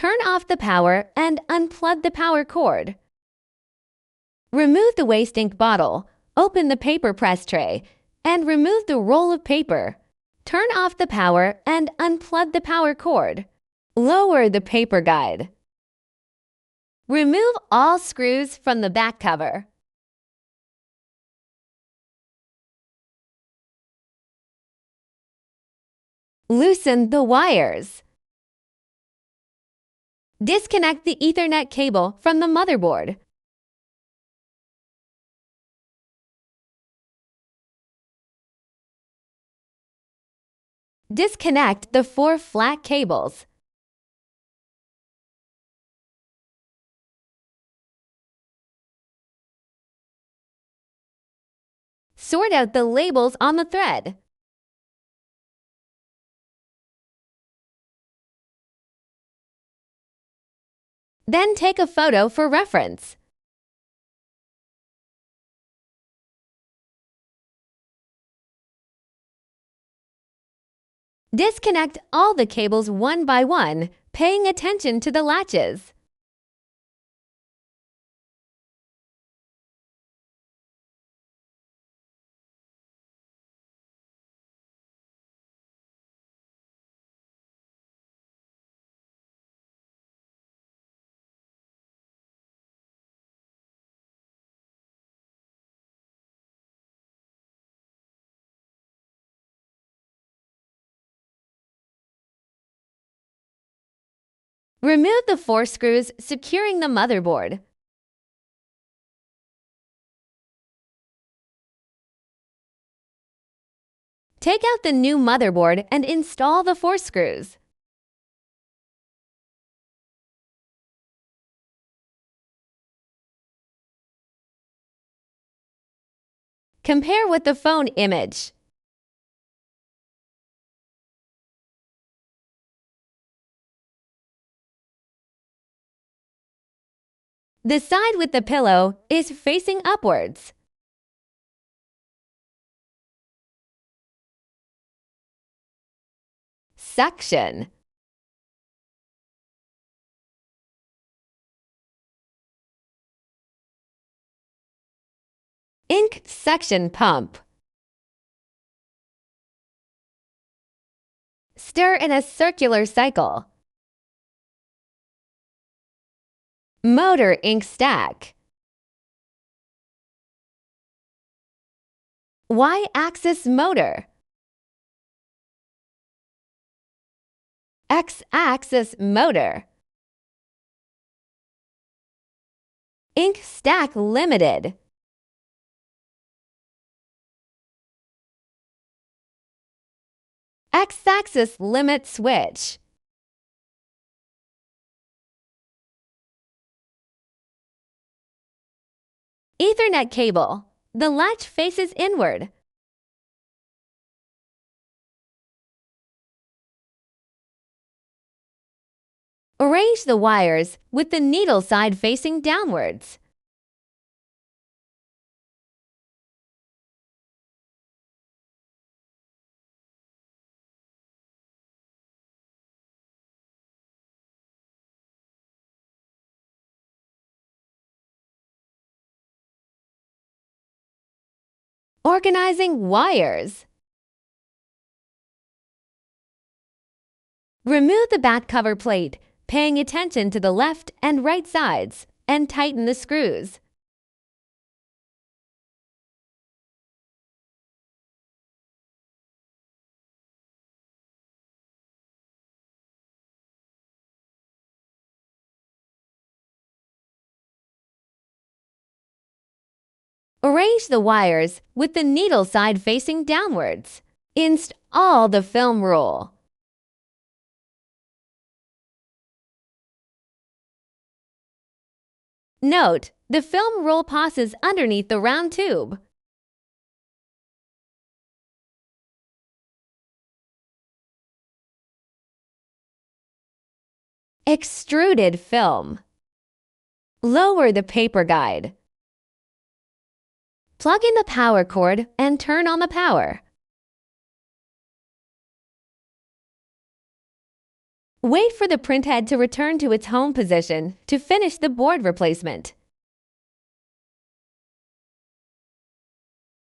Turn off the power and unplug the power cord. Remove the waste ink bottle, open the paper press tray, and remove the roll of paper. Turn off the power and unplug the power cord. Lower the paper guide. Remove all screws from the back cover. Loosen the wires. Disconnect the Ethernet cable from the motherboard. Disconnect the 4 flat cables. Sort out the labels on the thread. Then take a photo for reference. Disconnect all the cables one by one, paying attention to the latches. Remove the 4 screws securing the motherboard. Take out the new motherboard and install the 4 screws. Compare with the phone image. The side with the pillow is facing upwards. Suction. Ink suction pump. Stir in a circular cycle. Motor ink stack. Y-axis motor. X-axis motor. Ink stack limited. X-axis limit switch. Ethernet cable. The latch faces inward. Arrange the wires with the needle side facing downwards. Organizing wires. Remove the back cover plate, paying attention to the left and right sides, and tighten the screws. Arrange the wires with the needle side facing downwards. Install the film roll. Note, the film roll passes underneath the round tube. Extruded film. Lower the paper guide. Plug in the power cord and turn on the power. Wait for the printhead to return to its home position to finish the board replacement.